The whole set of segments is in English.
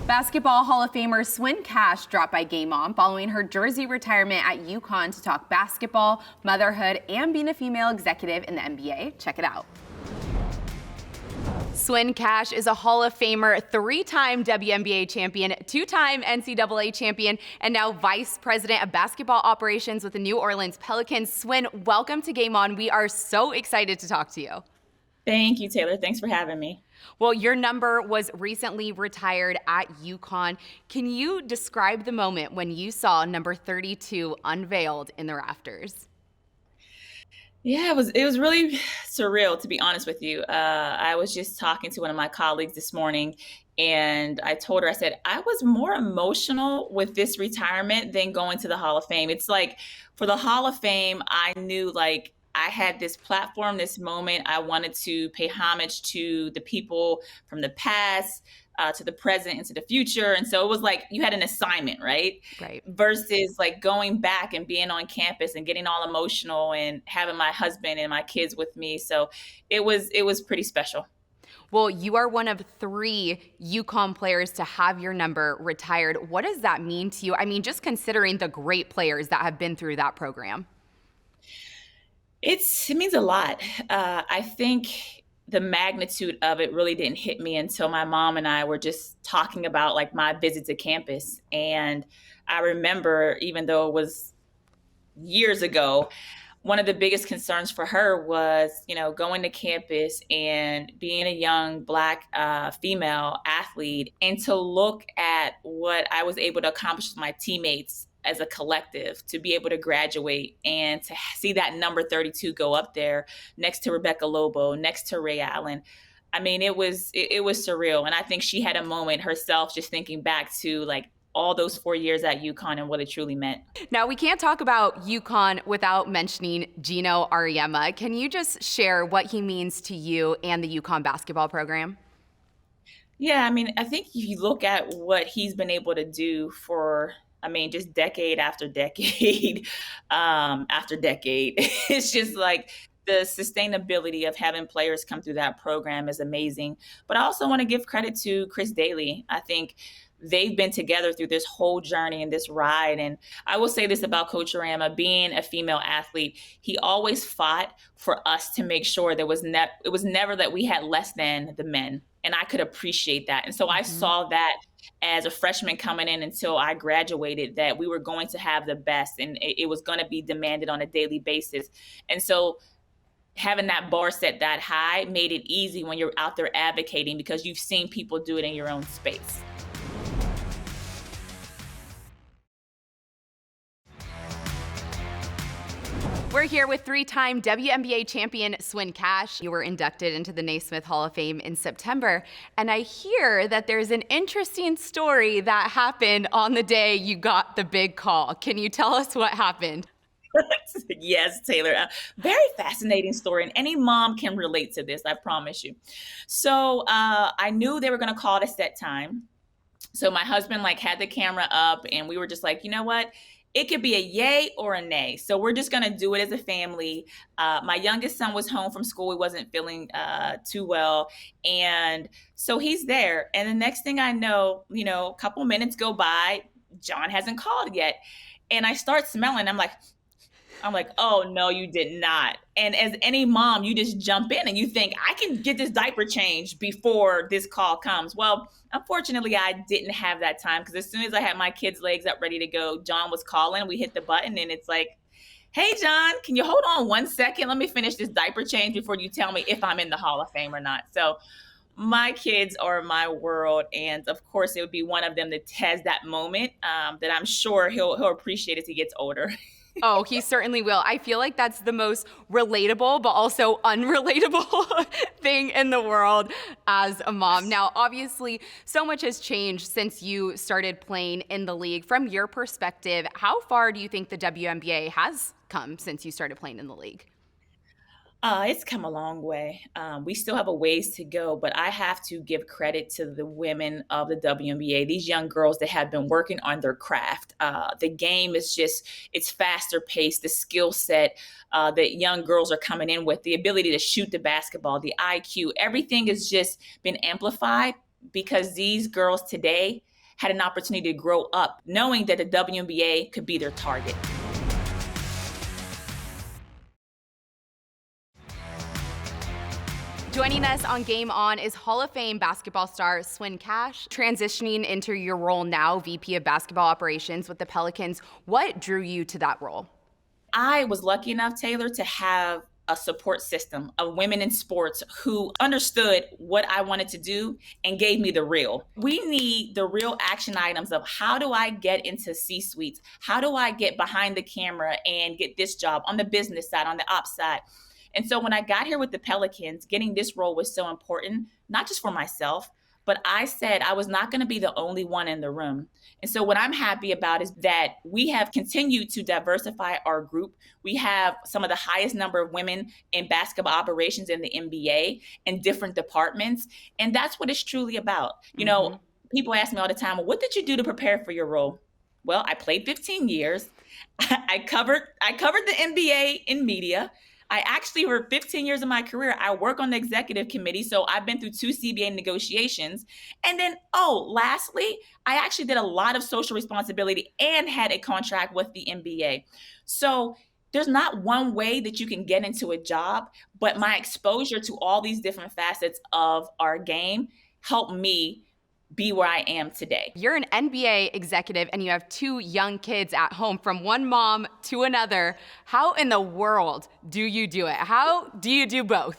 Basketball Hall of Famer Swin dropped by GameOn following her jersey retirement at UConn to talk basketball, motherhood, and being a female executive in the NBA. Check it out. Swin is a Hall of Famer, 3-time WNBA champion, 2-time NCAA champion, and now Vice President of Basketball Operations with the New Orleans Pelicans. Swin, welcome to GameOn. We are so excited to talk to you. Thank you, Taylor. Thanks for having me. Well, your number was recently retired at UConn. Can you describe the moment when you saw number 32 unveiled in the rafters? Yeah, it was really surreal, to be honest with you. I was just talking to one of my colleagues this morning, and I told her, I said, I was more emotional with this retirement than going to the Hall of Fame. It's like for the Hall of Fame, I knew like I had this platform, this moment. I wanted to pay homage to the people from the past, to the present, and to the future. And so it was like you had an assignment, right? Right. Versus like going back and being on campus and getting all emotional and having my husband and my kids with me. So it was pretty special. Well, you are one of 3 UConn players to have your number retired. What does that mean to you? I mean, just considering the great players that have been through that program. It means a lot. I think the magnitude of it really didn't hit me until my mom and I were just talking about like my visit to campus. And I remember, even though it was years ago, one of the biggest concerns for her was, going to campus and being a young Black female athlete, and to look at what I was able to accomplish with my teammates as a collective, to be able to graduate and to see that number 32 go up there next to Rebecca Lobo, next to Ray Allen. I mean, it was surreal. And I think she had a moment herself just thinking back to like all those 4 years at UConn and what it truly meant. Now, we can't talk about UConn without mentioning Geno Auriemma. Can you just share what he means to you and the UConn basketball program? Yeah, I mean, I think if you look at what he's been able to do for, just decade after decade, after decade, it's just like the sustainability of having players come through that program is amazing. But I also want to give credit to Chris Daly. I think they've been together through this whole journey and this ride. And I will say this about Coach Auriemma, being a female athlete, he always fought for us to make sure it was never that we had less than the men. And I could appreciate that. And so I saw that as a freshman coming in until I graduated, that we were going to have the best and it was going to be demanded on a daily basis. And so having that bar set that high made it easy when you're out there advocating, because you've seen people do it in your own space. We're here with 3-time WNBA champion Swin. You were inducted into the Naismith Hall of Fame in September, and I hear that there's an interesting story that happened on the day you got the big call. Can you tell us what happened? Yes, Taylor. Very fascinating story, and any mom can relate to this, I promise you. So I knew they were going to call at a set time. So my husband had the camera up, and we were just like, you know what? It could be a yay or a nay. So we're just going to do it as a family. My youngest son was home from school. He wasn't feeling too well. And so he's there. And the next thing I know, a couple minutes go by, John hasn't called yet. And I start smelling. I'm like, oh, no, you did not. And as any mom, you just jump in and you think, I can get this diaper changed before this call comes. Well, unfortunately, I didn't have that time, because as soon as I had my kids' legs up ready to go, John was calling. We hit the button and it's like, hey, John, can you hold on 1 second? Let me finish this diaper change before you tell me if I'm in the Hall of Fame or not. So my kids are my world. And of course, it would be one of them that has that moment that I'm sure he'll appreciate as he gets older. Oh, he certainly will. I feel like that's the most relatable, but also unrelatable thing in the world as a mom. Now, obviously, so much has changed since you started playing in the league. From your perspective, how far do you think the WNBA has come since you started playing in the league? It's come a long way. We still have a ways to go, but I have to give credit to the women of the WNBA, these young girls that have been working on their craft. The game is it's faster paced, the skill set that young girls are coming in with, the ability to shoot the basketball, the IQ, everything has just been amplified because these girls today had an opportunity to grow up knowing that the WNBA could be their target. Joining us on Game On is Hall of Fame basketball star Swin Cash. Transitioning into your role now, VP of Basketball Operations with the Pelicans, what drew you to that role? I was lucky enough, Taylor, to have a support system of women in sports who understood what I wanted to do and gave me the real. We need the real action items of how do I get into C-suites? How do I get behind the camera and get this job on the business side, on the ops side? And so when I got here with the Pelicans, getting this role was so important, not just for myself, but I said I was not going to be the only one in the room. And so what I'm happy about is that we have continued to diversify our group. We have some of the highest number of women in basketball operations in the NBA in different departments. And that's what it's truly about. You know, people ask me all the time, well, what did you do to prepare for your role? Well, I played 15 years. I covered the NBA in media. I actually, for 15 years of my career, I work on the executive committee. So I've been through 2 CBA negotiations. And then, lastly, I actually did a lot of social responsibility and had a contract with the NBA. So there's not one way that you can get into a job, but my exposure to all these different facets of our game helped me be where I am today. You're an NBA executive and you have 2 young kids at home from one mom to another. How in the world do you do it? How do you do both?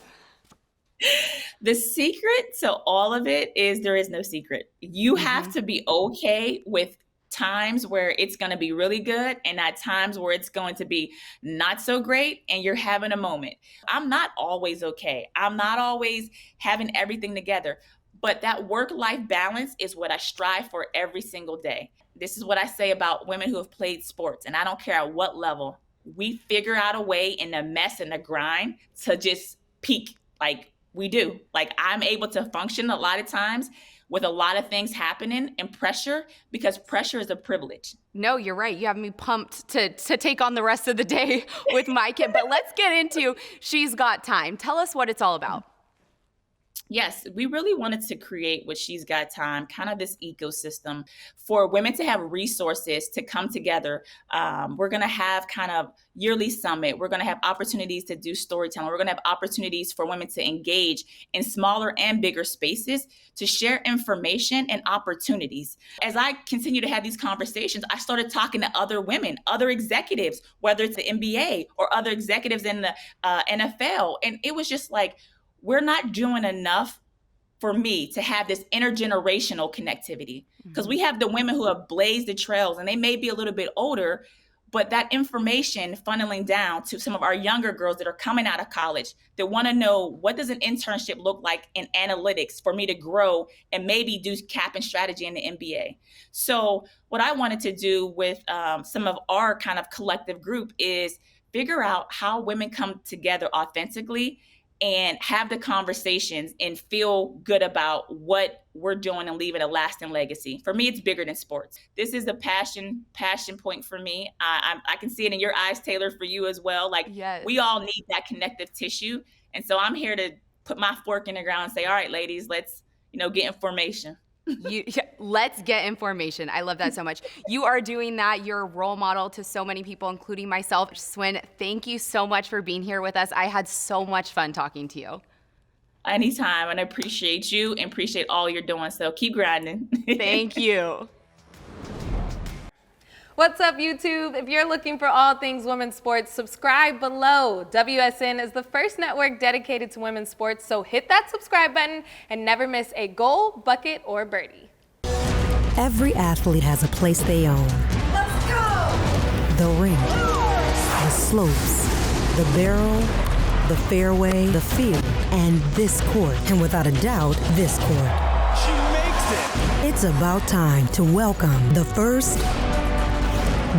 The secret to all of it is there is no secret. You have to be okay with times where it's going to be really good and at times where it's going to be not so great and you're having a moment. I'm not always okay. I'm not always having everything together. But that work-life balance is what I strive for every single day. This is what I say about women who have played sports, and I don't care at what level. We figure out a way in the mess and the grind to just peak like we do. Like I'm able to function a lot of times with a lot of things happening and pressure because pressure is a privilege. No, you're right. You have me pumped to take on the rest of the day with my kid. But let's get into She's Got Time. Tell us what it's all about. Yes, we really wanted to create what She's Got Time, kind of this ecosystem for women to have resources to come together. We're going to have kind of yearly summit. We're going to have opportunities to do storytelling. We're going to have opportunities for women to engage in smaller and bigger spaces to share information and opportunities. As I continue to have these conversations, I started talking to other women, other executives, whether it's the NBA or other executives in the NFL. And it was just like, we're not doing enough for me to have this intergenerational connectivity because we have the women who have blazed the trails and they may be a little bit older, but that information funneling down to some of our younger girls that are coming out of college that want to know what does an internship look like in analytics for me to grow and maybe do cap and strategy in the NBA. So what I wanted to do with some of our kind of collective group is figure out how women come together authentically and have the conversations and feel good about what we're doing and leaving a lasting legacy. For me, it's bigger than sports. This is a passion point for me. I can see it in your eyes, Taylor, for you as well. Like we all need that connective tissue. And so I'm here to put my fork in the ground and say, all right, ladies, let's, get information. Let's get information. I love that so much. You are doing that. You're a role model to so many people, including myself. Swin, thank you so much for being here with us. I had so much fun talking to you. Anytime. And I appreciate you and appreciate all you're doing. So keep grinding. Thank you. What's up, YouTube? If you're looking for all things women's sports, subscribe below. WSN is the first network dedicated to women's sports, so hit that subscribe button and never miss a goal, bucket, or birdie. Every athlete has a place they own. Let's go! The ring, the slopes, the barrel, the fairway, the field, and this court. And without a doubt, this court. She makes it! It's about time to welcome the first,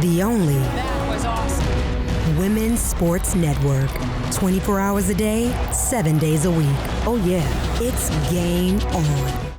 the only That was awesome. Women's Sports Network. 24 hours a day, 7 days a week. Oh yeah, it's Game On.